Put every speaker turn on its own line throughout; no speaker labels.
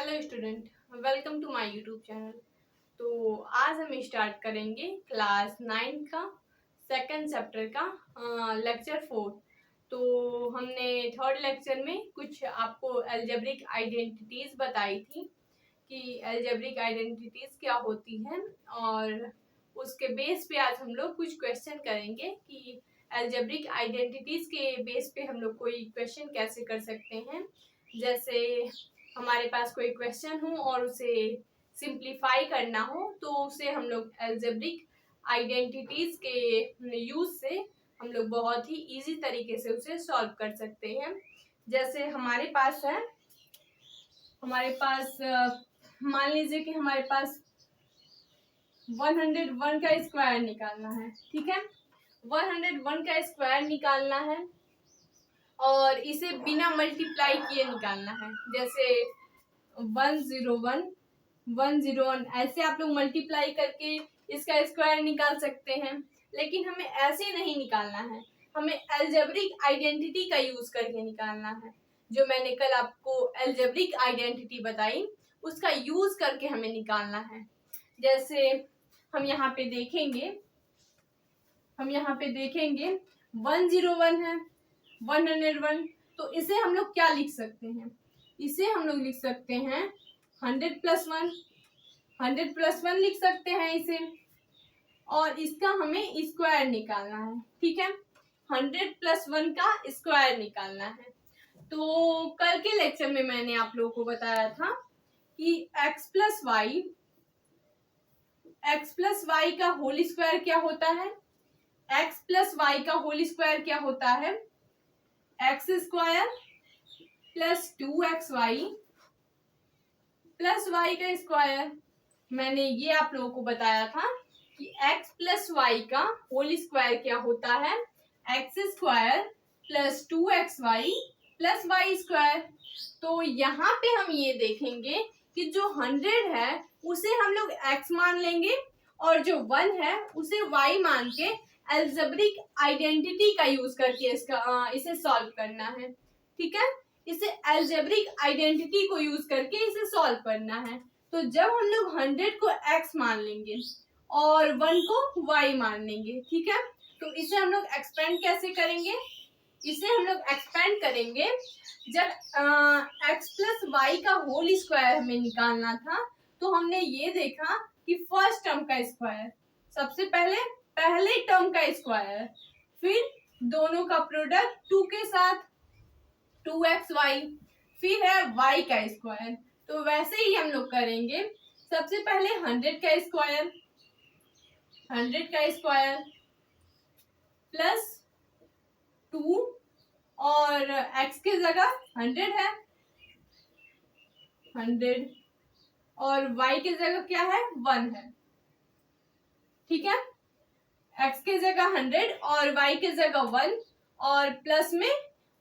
Hello student, welcome to my YouTube channel. तो आज हम स्टार्ट करेंगे क्लास 9 का सेकंड चैप्टर का लेक्चर 4। तो हमने थर्ड लेक्चर में कुछ आपको अलजेब्रिक आइडेंटिटीज बताई थी कि अलजेब्रिक आइडेंटिटीज क्या होती हैं, और उसके बेस पे आज हम लोग कुछ क्वेश्चन करेंगे कि अलजेब्रिक आइडेंटिटीज के बेस पे हम लोग कोई क्वेश्चन कैसे कर सकते हैं। जैसे हमारे पास कोई क्वेश्चन हो और उसे सिंप्लीफाई करना हो, तो उसे हम लोग अलजेब्रिक आइडेंटिटीज के यूज से हम लोग बहुत ही इजी तरीके से उसे सॉल्व कर सकते हैं। जैसे हमारे पास मान लीजिए कि हमारे पास 101 का स्क्वायर निकालना है। ठीक है, 101 का स्क्वायर निकालना है और इसे बिना मल्टीप्लाई किए निकालना है। जैसे 101 101 ऐसे आप लोग मल्टीप्लाई करके इसका स्क्वायर निकाल सकते हैं, लेकिन हमें ऐसे नहीं निकालना है। हमें अलजेब्रिक आइडेंटिटी का यूज करके निकालना है। जो मैंने कल आपको अलजेब्रिक आइडेंटिटी बताई, उसका यूज करके हमें निकालना है। जैसे हम यहाँ पे देखेंगे 101 है, 101। तो इसे हम लोग क्या लिख सकते हैं? इसे हम लोग लिख सकते हैं 100+1 लिख सकते हैं इसे, और इसका हमें स्क्वायर निकालना है। ठीक है, 100+1 का स्क्वायर निकालना है। तो कल के लेक्चर में मैंने आप लोगों को बताया था कि x प्लस वाई का होल स्क्वायर क्या होता है। x प्लस वाई का होल स्क्वायर क्या होता है? x square plus 2xy plus y का स्क्वायर। मैंने ये आप लोगों को बताया था कि x प्लस वाई का होल स्क्वायर क्या होता है? x square plus 2xy plus y square. तो यहाँ पे हम ये देखेंगे कि जो 100 है उसे हम लोग x मान लेंगे, और जो 1 है उसे y मान के अलजेब्रिक आइडेंटिटी का यूज करके इसे सॉल्व करना है। ठीक है, इसे अलजेब्रिक आइडेंटिटी को यूज करके इसे सॉल्व करना है। तो जब हम लोग 100 को x मान लेंगे और 1 को y मान लेंगे, ठीक है, तो इसे हम लोग एक्सपेंड कैसे करेंगे? इसे हम लोग एक्सपेंड करेंगे जब x प्लस वाई का होल स्क्वायर हमें निकालना था, तो हमने ये देखा कि फर्स्ट टर्म का स्क्वायर, सबसे पहले टर्म का स्क्वायर, फिर दोनों का प्रोडक्ट 2 के साथ 2xy, फिर है y का स्क्वायर। तो वैसे ही हम लोग करेंगे। सबसे पहले 100 का स्क्वायर प्लस 2, और x की जगह 100 है 100, और y की जगह क्या है? 1 है। ठीक है, x की जगह 100 और y की जगह 1, और प्लस में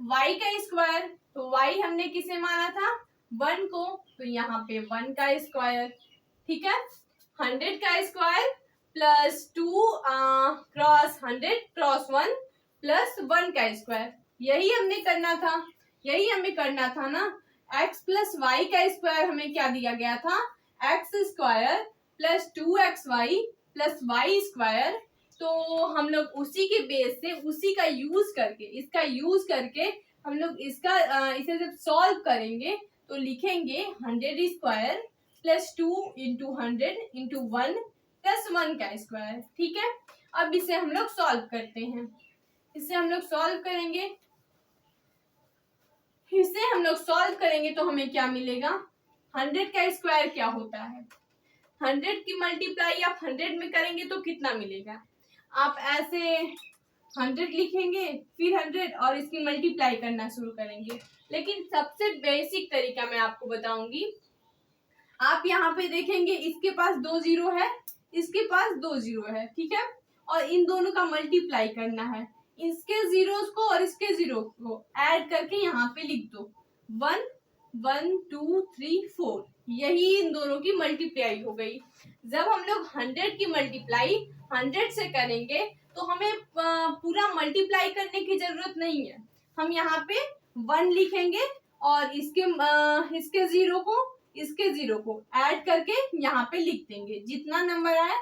y का स्क्वायर। तो y हमने किसे माना था? 1 को, तो यहाँ पे 1 का स्क्वायर। ठीक है, 100 का square plus 2 cross 100 cross 1 plus 1 का स्क्वायर। यही हमें करना था ना। x प्लस वाई का स्क्वायर हमें क्या दिया गया था? x square plus 2xy plus y square. तो हम लोग उसी के बेस से उसी का इसका यूज करके हम लोग इसे जब सॉल्व करेंगे तो लिखेंगे 100 square plus 2 into 100 into 1 plus 1 का स्क्वायर। ठीक है, अब इसे हम लोग सॉल्व करते हैं। इसे हम लोग सॉल्व करेंगे तो हमें क्या मिलेगा? 100 का स्क्वायर क्या होता है? 100 की मल्टीप्लाई आप 100 में करेंगे तो कितना मिलेगा? आप ऐसे 100 लिखेंगे, फिर 100 और इसकी मल्टीप्लाई करना शुरू करेंगे। लेकिन सबसे बेसिक तरीका मैं आपको बताऊंगी। आप यहाँ पे देखेंगे इसके पास 2 जीरो है, इसके पास 2 जीरो है। ठीक है, और इन दोनों का मल्टीप्लाई करना है। इसके जीरोस को और इसके जीरो को ऐड करके यहाँ पे लिख दो 1 1 2 3 4। यही इन दोनों की मल्टीप्लाई हो गई। जब हम लोग 100 की मल्टीप्लाई 100 से करेंगे तो हमें पूरा मल्टीप्लाई करने की जरूरत नहीं है। हम यहाँ पे 1 लिखेंगे और इसके जीरो को इसके 0 को ऐड करके यहाँ पे लिख देंगे, जितना नंबर आए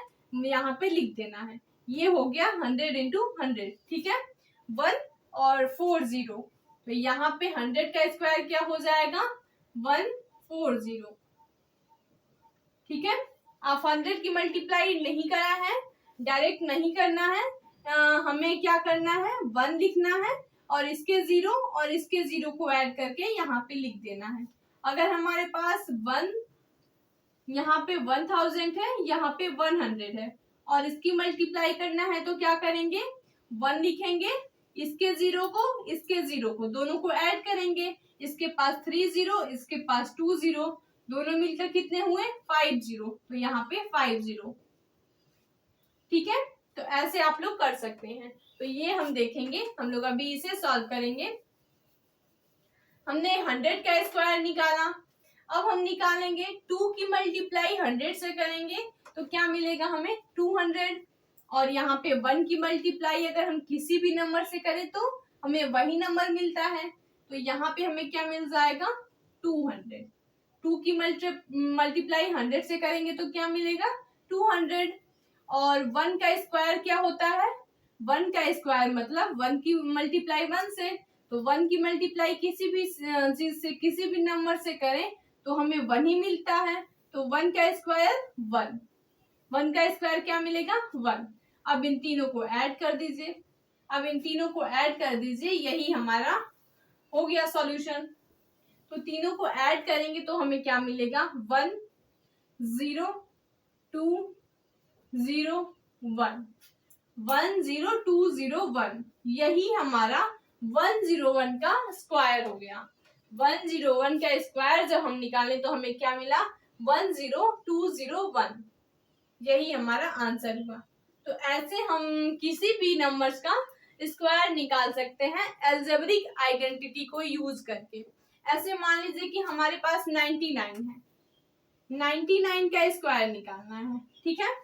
यहाँ पे लिख देना है। ये हो गया 100 इंटू 100, ठीक है। 1 और 4 0, तो यहाँ पे 100 का स्क्वायर क्या हो जाएगा 140, ठीक है। आप 100 की मल्टीप्लाई नहीं करा है, डायरेक्ट नहीं करना है, हमें क्या करना है 1 लिखना है और इसके 0 और इसके 0 को ऐड करके यहाँ पे लिख देना है। अगर हमारे पास 1 यहाँ पे 1000 है, यहाँ पे 100 है और इसकी मल्टीप्लाई करना है तो क्या करेंगे 1 लिखेंगे, इसके 0 को इसके 0 को दोनों को ऐड करेंगे, इसके पास 3 0, इसके पास 2 0, दोनों मिलकर कितने हुए 5 0, तो यहाँ पे 5 0, ठीक है। तो ऐसे आप लोग कर सकते हैं। तो ये हम देखेंगे, हम लोग अभी इसे सॉल्व करेंगे। हमने 100 का स्क्वायर निकाला, अब हम निकालेंगे 2 की मल्टीप्लाई 100 से करेंगे तो क्या मिलेगा हमें 200, और यहाँ पे 1 की मल्टीप्लाई अगर हम किसी भी नंबर से करें तो हमें वही नंबर मिलता है, तो यहाँ पे हमें क्या मिल जाएगा 200। 2 की मल्टीप्लाई 100 से करेंगे तो क्या मिलेगा 200, और 1 का स्क्वायर क्या होता है 1 का स्क्वायर मतलब 1 की मल्टीप्लाई 1 से, तो 1 की मल्टीप्लाई किसी भी चीज से किसी भी नंबर से करें तो हमें 1 ही मिलता है, तो 1 का स्क्वायर 1, 1 का स्क्वायर क्या मिलेगा 1। अब इन तीनों को ऐड कर दीजिए, अब इन तीनों को ऐड कर दीजिए, यही हमारा हो गया सॉल्यूशन। तो तीनों को ऐड करेंगे तो हमें क्या मिलेगा 1 0 2 0 1, 1 0 2 0 1, यही हमारा 101 का स्क्वायर हो गया। 101 का स्क्वायर जब हम निकाले तो हमें क्या मिला 10201, यही हमारा आंसर हुआ। तो ऐसे हम किसी भी नंबर्स का स्क्वायर निकाल सकते हैं अलजेब्रिक आइडेंटिटी को यूज करके। ऐसे मान लीजिए कि हमारे पास 99 है, 99 का स्क्वायर निकालना है, ठीक है।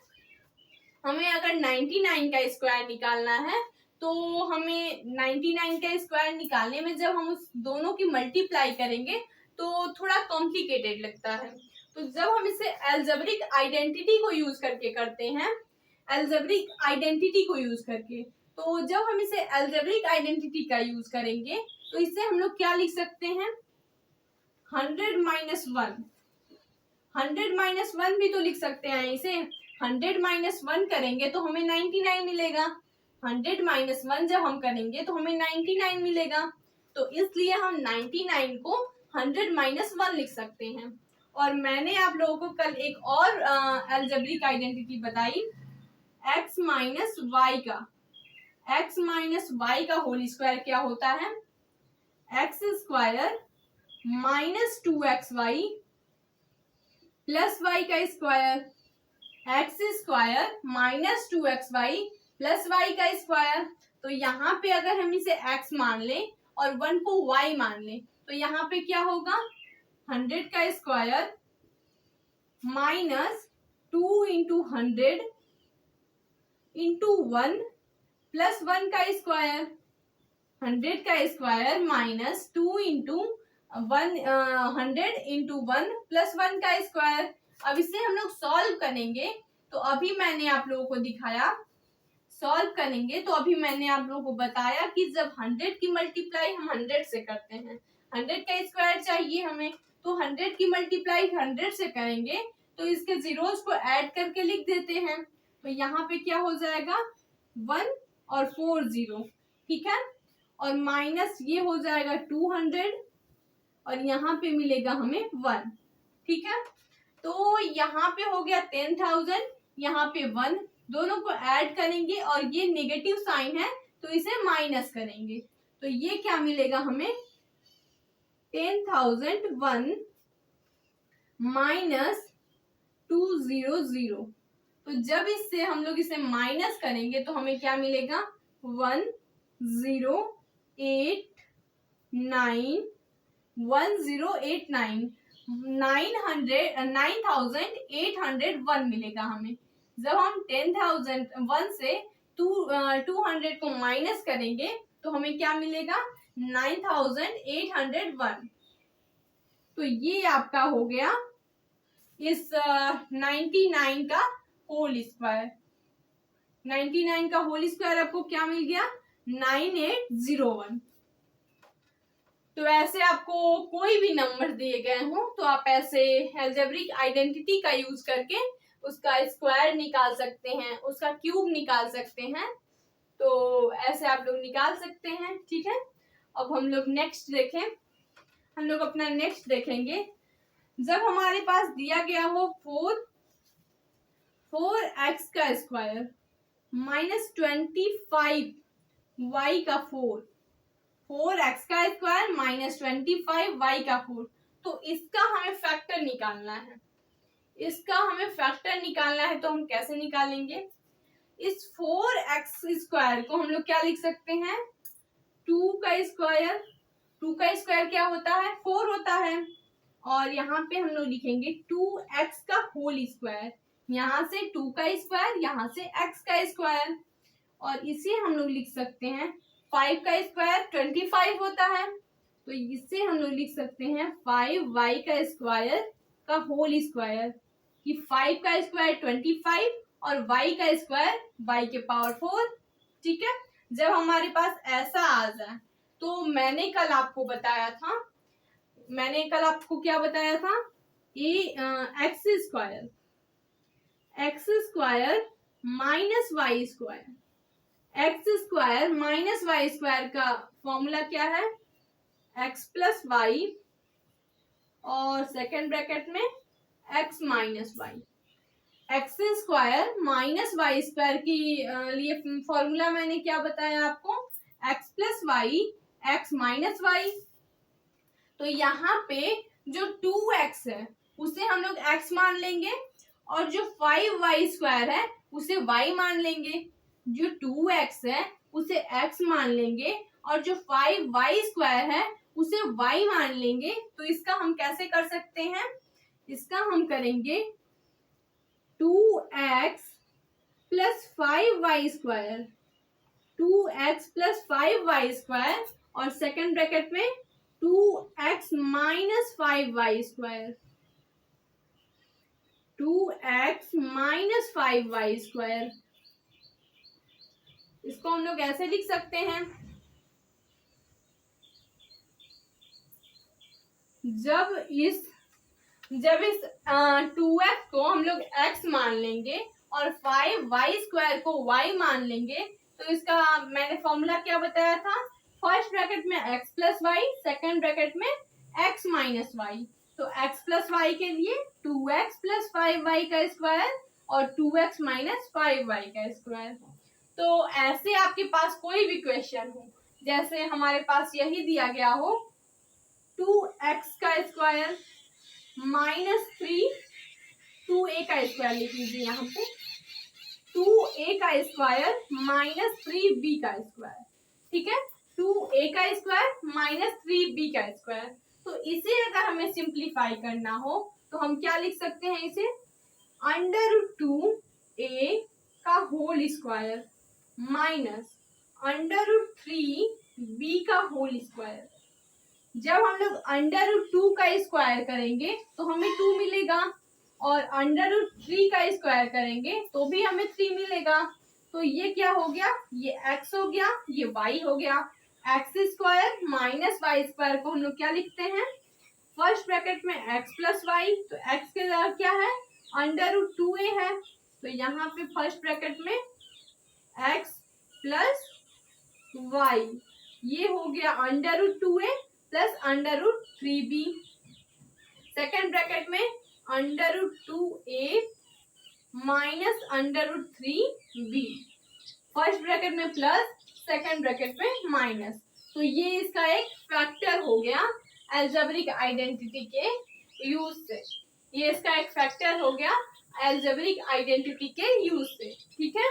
हमें अगर 99 का स्क्वायर निकालना है तो हमें 99 का स्क्वायर निकालने में जब हम उस दोनों की मल्टीप्लाई करेंगे तो थोड़ा कॉम्प्लिकेटेड लगता है। तो जब हम इसे अलजेब्रिक आइडेंटिटी को यूज करके करते हैं, अलजेब्रिक आइडेंटिटी को यूज करके, तो जब हम इसे अलजेब्रिक आइडेंटिटी का यूज करेंगे तो इसे हम लोग क्या लिख सकते हैं 100 माइनस 1, 100 माइनस 1 भी तो लिख सकते हैं इसे। 100 माइनस 1 करेंगे तो हमें 99 मिलेगा, 100 माइनस 1 जब हम करेंगे तो हमें 99 मिलेगा, तो इसलिए हम 99 को 100 माइनस 1 लिख सकते हैं। और मैंने आप लोगों को कल एक और अलजेब्रिक आइडेंटिटी बताई x माइनस वाई का, x माइनस वाई का होल स्क्वायर क्या होता है x square minus 2xy plus y का square, x square minus 2xy plus y का स्क्वायर। तो यहाँ पे अगर हम इसे x मान लें और 1 को y मान लें तो यहाँ पे क्या होगा 100 का square minus 2 into 100 into 1 plus 1 का स्क्वायर, 100 का square minus 2 into 100 into 1 plus 1 का स्क्वायर। अब इसे हम लोग सॉल्व करेंगे तो अभी मैंने आप लोगों को दिखाया, सॉल्व करेंगे तो अभी मैंने आप लोगों को बताया कि जब 100 की मल्टीप्लाई हम 100 से करते हैं, 100 का स्क्वायर चाहिए हमें, तो 100 की मल्टीप्लाई 100 से करेंगे तो इसके जीरोस को ऐड करके लिख देते हैं, तो यहाँ पे क्या हो जाएगा 1 और 4 0, ठीक है, और माइनस ये हो जाएगा 200 और यहाँ पे मिलेगा हमें 1, ठीक है। तो यहाँ पे हो गया 10,000, यहाँ पे 1, दोनों को ऐड करेंगे और ये नेगेटिव साइन है तो इसे माइनस करेंगे, तो ये क्या मिलेगा हमें 10,001 माइनस 200। तो जब इससे हम लोग इसे माइनस करेंगे तो हमें क्या मिलेगा 1089 9,801 मिलेगा हमें। जब हम 10,001 से 200 को माइनस करेंगे तो हमें क्या मिलेगा 9,801। तो ये आपका हो गया इस 99 का होल स्क्वायर। 99 का होल स्क्वायर आपको क्या मिल गया? 9801। तो ऐसे आपको कोई भी नंबर दिए गए हो तो आप ऐसे अलजेब्रिक आइडेंटिटी का यूज करके उसका स्क्वायर निकाल सकते हैं, उसका क्यूब निकाल सकते हैं। तो ऐसे आप लोग निकाल सकते हैं, ठीक है। अब हम लोग नेक्स्ट देखें। हम लोग अपना नेक्स्ट देखेंगे। जब हमारे पास दिया गया हो 4x का स्क्वायर माइनस 25 y का 4x का स्क्वायर माइनस 25 y का 4, तो इसका हमें फैक्टर निकालना है। इसका हमें फैक्टर निकालना है तो हम कैसे निकालेंगे? इस 4x स्क्वायर को हम लोग क्या लिख सकते हैं? 2 का स्क्वायर। 2 का स्क्वायर क्या होता है? 4 होता है। और यहाँ पे हम लोग लिखेंगे 2x का होल स्क्वायर। यहाँ से 2 का स्क्वायर, यहाँ से x का स्क्वायर। और इसे हम लोग लिख सकते हैं 5 का स्क्वायर 25 होता है, तो इससे हम लोग लिख सकते हैं 5y का स्क्वायर का होल स्क्वायर, कि 5 का स्क्वायर 25 और y का स्क्वायर y के पावर 4। ठीक है। जब हमारे पास ऐसा आ जाए तो मैंने कल आपको क्या बताया था? X square minus y square. X square minus y square का फॉर्मूला क्या है? एक्स प्लस वाई और सेकेंड ब्रैकेट में x minus y. X square minus y square की लिए फॉर्मूला मैंने क्या बताया आपको? X plus y x minus y. तो यहाँ पे जो 2x है उसे हम लोग x मान लेंगे और जो 5y स्क्वायर है उसे y मान लेंगे। जो 2x है उसे x मान लेंगे और जो 5y स्क्वायर है उसे y मान लेंगे। तो इसका हम कैसे कर सकते हैं? इसका हम करेंगे 2x plus 5y square, 2x plus 5y square और सेकेंड ब्रैकेट में 2x minus 5y square, 2x minus 5y square. इसको हम लोग ऐसे लिख सकते हैं, जब इस 2x को हम लोग x मान लेंगे और 5y स्क्वायर को y मान लेंगे, तो इसका मैंने फॉर्मूला क्या बताया था? फर्स्ट ब्रैकेट में x plus y, second bracket में x माइनस वाई। तो x प्लस वाई के लिए 2x प्लस 5y का स्क्वायर और 2x माइनस 5y का स्क्वायर। तो ऐसे आपके पास कोई भी क्वेश्चन हो, जैसे हमारे पास यही दिया गया हो 2x का स्क्वायर माइनस 3, 2a का स्क्वायर लिख लीजिए यहाँ पे, 2a का स्क्वायर माइनस 3b का स्क्वायर। ठीक है, 2a का स्क्वायर माइनस 3b का स्क्वायर। तो इसे अगर हमें सिंप्लीफाई करना हो तो हम क्या लिख सकते हैं? इसे √2a का होल स्क्वायर माइनस √3b का होल स्क्वायर। जब हम लोग √2 का स्क्वायर करेंगे तो हमें 2 मिलेगा और √3 का स्क्वायर करेंगे तो भी हमें 3 मिलेगा। तो ये क्या हो गया? ये x हो गया, ये y हो गया। X square minus y square को हम लोग क्या लिखते हैं? फर्स्ट ब्रैकेट में x प्लस वाई, तो x के जगह क्या है? √2a है, तो यहाँ पे फर्स्ट ब्रैकेट में x प्लस वाई, ये हो गया √2a plus √3b। Second bracket में √2a minus √3b, first bracket में प्लस, सेकेंड ब्रैकेट में माइनस। तो ये इसका एक फैक्टर हो गया अलजेब्रिक आइडेंटिटी के यूज से। ये इसका एक फैक्टर हो गया अलजेब्रिक आइडेंटिटी के यूज से। ठीक है,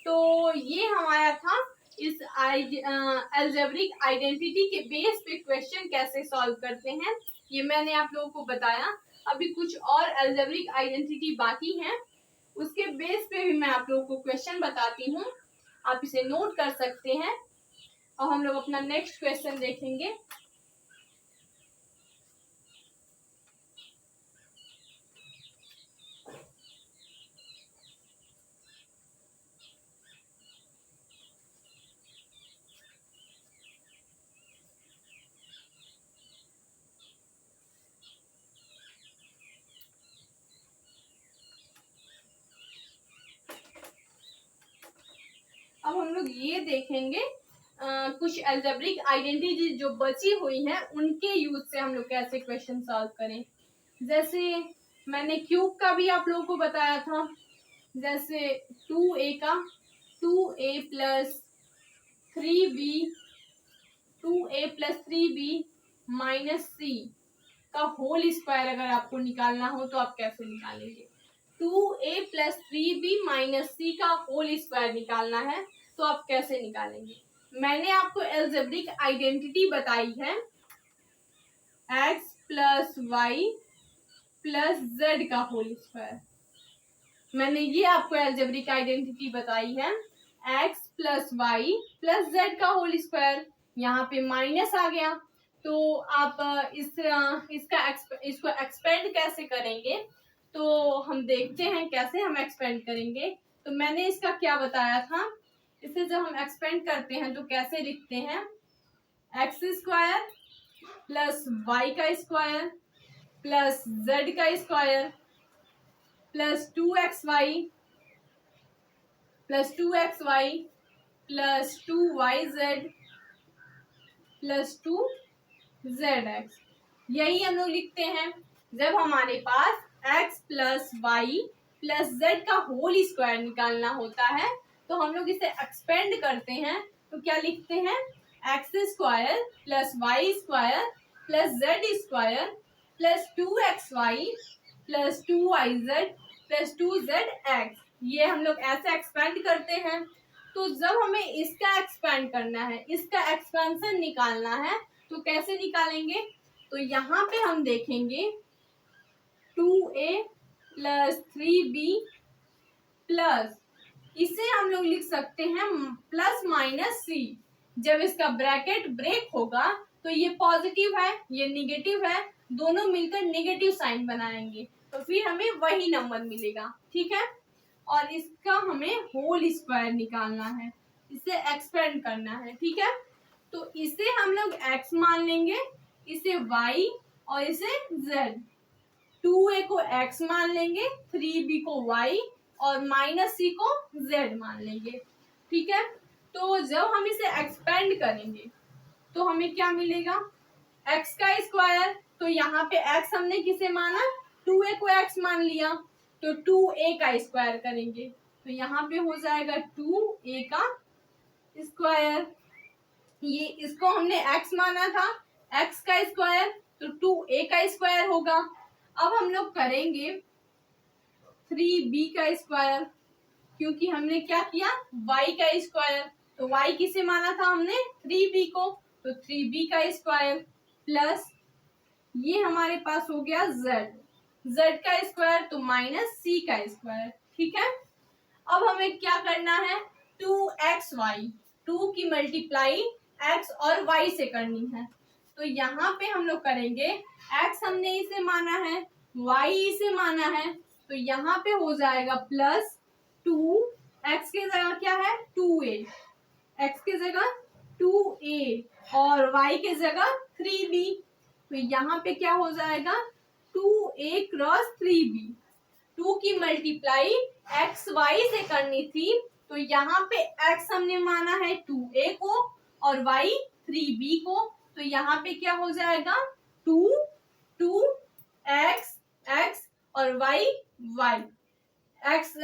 तो ये हमारा था इस अलजेब्रिक आइडेंटिटी के बेस पे क्वेश्चन कैसे सॉल्व करते हैं, ये मैंने आप लोगों को बताया। अभी कुछ और अलजेब्रिक आइडेंटिटी बाकी हैं, उसके बेस पे भी मैं आप लोगों को क्वेश्चन बताती हूँ, आप इसे नोट कर सकते हैं। और हम लोग अपना नेक्स्ट क्वेश्चन देखेंगे। लोग ये देखेंगे कुछ अलजेब्रिक आइडेंटिटी जो बची हुई हैं उनके यूज से हम लोग कैसे क्वेश्चन सॉल्व करें। जैसे मैंने क्यूब का भी आप लोगों को बताया था, जैसे 2a का 2a plus 3b 2a plus 3b minus c का होल स्क्वायर अगर आपको निकालना हो तो आप कैसे निकालेंगे। 2a plus 3b minus c का होल स्क्वायर निकालना है तो आप कैसे निकालेंगे। मैंने आपको अलजेब्रिक आइडेंटिटी बताई है x plus y plus z का होल स्क्वायर। मैंने ये आपको अलजेब्रिक आइडेंटिटी बताई है x plus y plus z का होल स्क्वायर। यहाँ पे माइनस आ गया तो आप इसको एक्सपेंड कैसे करेंगे, तो हम देखते हैं कैसे हम एक्सपेंड करेंगे। तो मैंने इसका क्या बताया था, इसे जब हम एक्सपेंड करते हैं तो कैसे लिखते हैं, एक्स स्क्वायर प्लस वाई का स्क्वायर प्लस जेड का square plus 2xy plus 2xy plus 2yz plus 2zx। यही हम लोग लिखते हैं जब हमारे पास x plus y plus z का होल स्क्वायर निकालना होता है तो हम लोग इसे एक्सपेंड करते हैं तो क्या लिखते हैं, x square plus y square plus z square plus 2xy plus 2yz plus 2zx। ये हम लोग ऐसे एक्सपेंड करते हैं। तो जब हमें इसका एक्सपेंड करना है, इसका एक्सपेंशन निकालना है तो कैसे निकालेंगे, तो यहाँ पे हम देखेंगे 2a प्लस 3b प्लस, इसे हम लोग लिख सकते हैं प्लस माइनस c। जब इसका ब्रैकेट ब्रेक होगा तो ये पॉजिटिव है ये निगेटिव है, दोनों मिलकर नेगेटिव साइन बनाएंगे तो फिर हमें वही नंबर मिलेगा। ठीक है, और इसका हमें होल स्क्वायर निकालना है, इसे एक्सपेंड करना है। ठीक है, तो इसे हम लोग x मान लेंगे, इसे y और इसे z। 2a को x मान लेंगे, 3b को y और माइनस c को z मान लेंगे। ठीक है, तो जब हम इसे एक्सपेंड करेंगे तो हमें क्या मिलेगा, x का स्क्वायर। तो यहाँ पे x हमने किसे माना, 2a को x मान लिया तो 2a का स्क्वायर करेंगे तो यहाँ पे हो जाएगा 2a का स्क्वायर। ये इसको हमने x माना था, x का स्क्वायर तो 2a का स्क्वायर होगा। अब हम लोग करेंगे 3b का स्क्वायर, क्योंकि हमने क्या किया, y का स्क्वायर। तो y किसे माना था हमने, 3b को, तो 3b का स्क्वायर प्लस ये हमारे पास हो गया z का स्क्वायर तो माइनस c का स्क्वायर। ठीक है, अब हमें क्या करना है, 2xy 2 की मल्टीप्लाई x और y से करनी है। तो यहाँ पे हम लोग करेंगे, x हमने इसे माना है, y इसे माना है, तो यहाँ पे हो जाएगा प्लस 2, x के जगह क्या है 2a, x के जगह 2a और y के जगह 3b। तो यहाँ पे क्या हो जाएगा 2a क्रॉस 3b। 2 की मल्टीप्लाई x y से करनी थी तो यहाँ पे x हमने माना है 2a को और y 3b को, तो यहाँ पे क्या हो जाएगा 2 x x और y y। x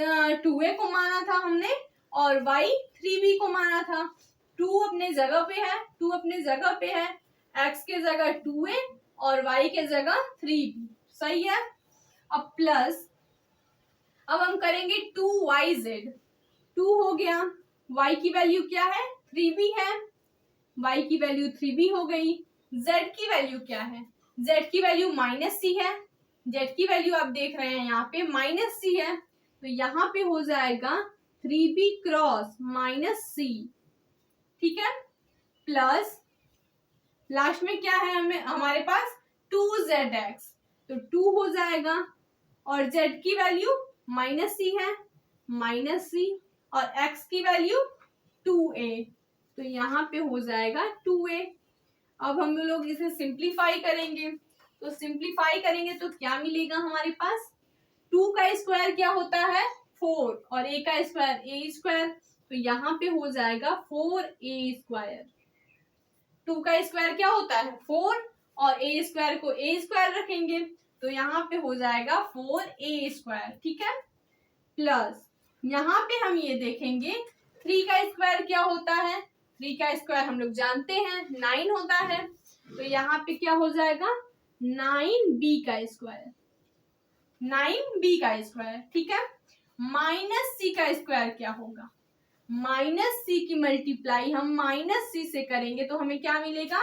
2a को माना था हमने और y 3b को माना था। 2 अपने जगह पे है, 2 अपने जगह पे है, x के जगह 2a और y के जगह 3b। सही है, अब प्लस, अब हम करेंगे 2yz। 2 हो गया, y की वैल्यू क्या है 3b है, y की वैल्यू 3b हो गई। z की वैल्यू क्या है, z की वैल्यू माइनस c है, z की वैल्यू आप देख रहे हैं यहाँ पे माइनस c है, तो यहाँ पे हो जाएगा 3b क्रॉस माइनस c। ठीक है, प्लस लास्ट में क्या है हमारे पास 2zx, तो 2 हो जाएगा और z की वैल्यू माइनस c है, माइनस c और x की वैल्यू 2a, तो यहाँ पे हो जाएगा 2a। अब हम लोग इसे सिंप्लीफाई करेंगे, तो सिंप्लीफाई करेंगे तो क्या मिलेगा हमारे पास, 2 का स्क्वायर क्या होता है 4 और a का स्क्वायर a स्क्वायर, तो यहाँ पे हो जाएगा 4a²। 2 का स्क्वायर क्या होता है 4, और a स्क्वायर को a² रखेंगे तो यहाँ पे हो जाएगा 4a²। ठीक है, प्लस यहाँ पे हम ये देखेंगे 3 का स्क्वायर क्या होता है, 3 का स्क्वायर हम लोग जानते हैं 9 होता है, तो यहाँ पे क्या हो जाएगा 9b², 9b²। ठीक है, माइनस c का स्क्वायर क्या होगा, माइनस c की मल्टीप्लाई हम माइनस c से करेंगे तो हमें क्या मिलेगा,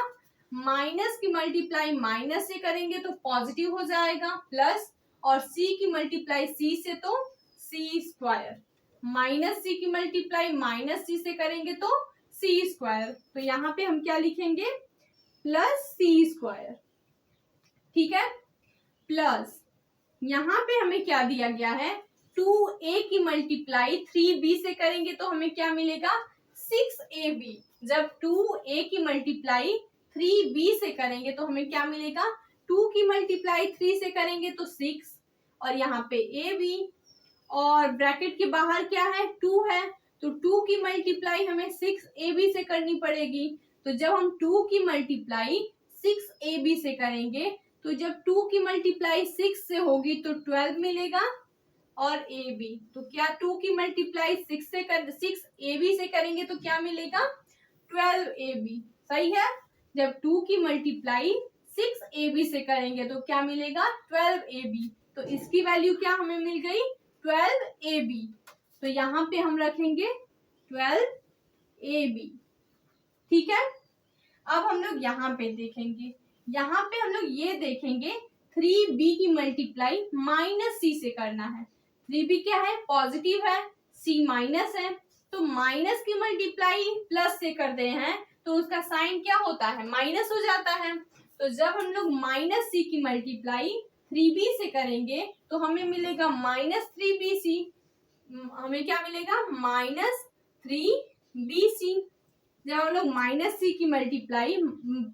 माइनस की मल्टीप्लाई माइनस से करेंगे तो पॉजिटिव हो जाएगा, प्लस और c की मल्टीप्लाई c से तो c², माइनस c की मल्टीप्लाई माइनस c से करेंगे तो c², तो यहाँ पे हम क्या लिखेंगे प्लस c²। ठीक है, प्लस यहाँ पे हमें क्या दिया गया है 2a की मल्टीप्लाई 3b से करेंगे तो हमें क्या मिलेगा 6ab। जब 2a की मल्टीप्लाई 3b से करेंगे तो हमें क्या मिलेगा, 2 की मल्टीप्लाई 3 से करेंगे तो 6, और यहाँ पे ab, और ब्रैकेट के बाहर क्या है 2 है, तो 2 की मल्टीप्लाई हमें 6ab से करनी पड़ेगी। तो जब हम 2 की मल्टीप्लाई 6ab से करेंगे तो जब 2 की मल्टीप्लाई 6 से होगी तो 12 मिलेगा, और ab, तो क्या 2 की मल्टीप्लाई 6ab से करेंगे तो क्या मिलेगा 12ab। सही है, जब 2 की मल्टीप्लाई 6ab से करेंगे तो क्या मिलेगा 12ab, तो इसकी वैल्यू क्या हमें मिल गई 12ab, तो यहाँ पे हम रखेंगे 12ab। ठीक है, अब हम लोग यहाँ पे देखेंगे, यहाँ पे हम लोग ये देखेंगे 3b की मल्टीप्लाई माइनस c से करना है, 3b क्या है पॉजिटिव है, c माइनस है, तो माइनस की मल्टीप्लाई प्लस से कर दे हैं तो उसका साइन क्या होता है माइनस हो जाता है। तो जब हम लोग माइनस c की मल्टीप्लाई 3b से करेंगे तो हमें मिलेगा माइनस 3bc, हमें क्या मिलेगा माइनस 3bc। जब हम लोग माइनस c की मल्टीप्लाई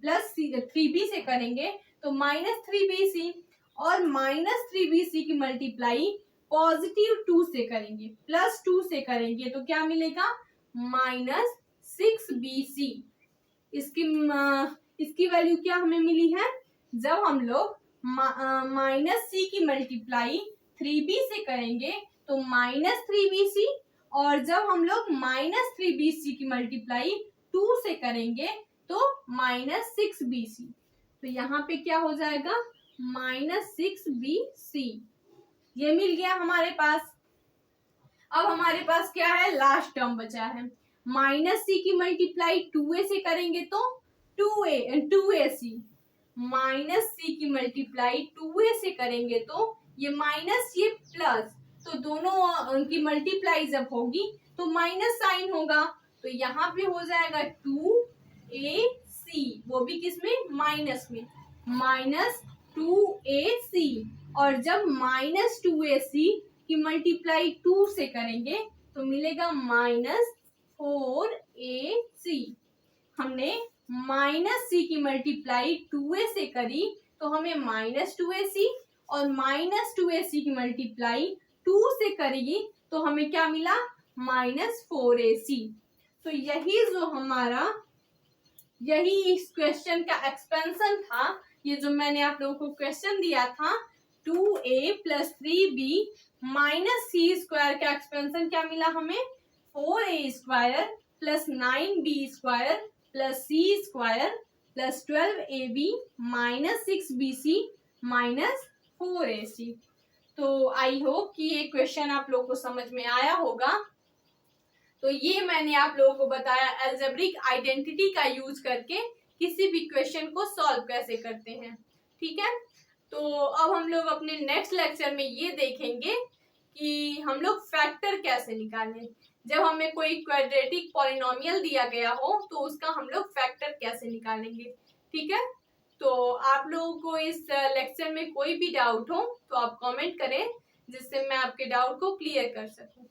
प्लस 3b से करेंगे तो माइनस 3bc, और माइनस 3bc की मल्टीप्लाई पॉजिटिव 2 से करेंगे प्लस 2 से करेंगे तो क्या मिलेगा माइनस 6bc। इसकी वैल्यू क्या हमें मिली है, जब हम लोग माइनस c की मल्टीप्लाई 3b से करेंगे तो माइनस 3bc, और जब हम लोग माइनस 3bc की मल्टीप्लाई 2 से करेंगे तो माइनस 6bc, तो यहाँ पे क्या हो जाएगा माइनस 6bc। ये मिल गया हमारे पास। अब हमारे पास क्या है लास्ट टर्म बचा है, माइनस c की मल्टीप्लाई 2a से करेंगे तो 2ac, माइनस c की मल्टीप्लाई 2a से करेंगे तो ये माइनस ये प्लस, तो दोनों की मल्टीप्लाई जब होगी तो माइनस साइन होगा, तो यहाँ पे हो जाएगा 2ac, वो भी किसमें माइनस में, माइनस 2ac, और जब माइनस 2ac की मल्टीप्लाई 2 से करेंगे तो मिलेगा माइनस 4ac। हमने माइनस c की मल्टीप्लाई 2a से करी तो हमें माइनस 2ac, और माइनस 2ac की मल्टीप्लाई 2 से करेगी तो हमें क्या मिला माइनस 4ac। तो यही जो हमारा यही इस क्वेश्चन का एक्सपेंशन था, ये जो मैंने आप लोगों को क्वेश्चन दिया था 2a plus 3b minus c² का एक्सपेंशन क्या मिला हमें 4a² plus 9b² plus c² plus 12ab minus 6bc minus 4ac। तो आई होप कि ये क्वेश्चन आप लोगों को समझ में आया होगा। तो ये मैंने आप लोगों को बताया अलजेब्रिक आइडेंटिटी का यूज करके किसी भी क्वेश्चन को सॉल्व कैसे करते हैं। ठीक है, तो अब हम लोग अपने नेक्स्ट लेक्चर में ये देखेंगे कि हम लोग फैक्टर कैसे निकालें। जब हमें कोई क्वाड्रेटिक पॉलिनोमियल दिया गया हो तो उसका हम लोग फैक्टर कैसे निकालेंगे। ठीक है, तो आप लोगों को इस लेक्चर में कोई भी डाउट हो तो आप कमेंट करें जिससे मैं आपके डाउट को क्लियर कर सकूं।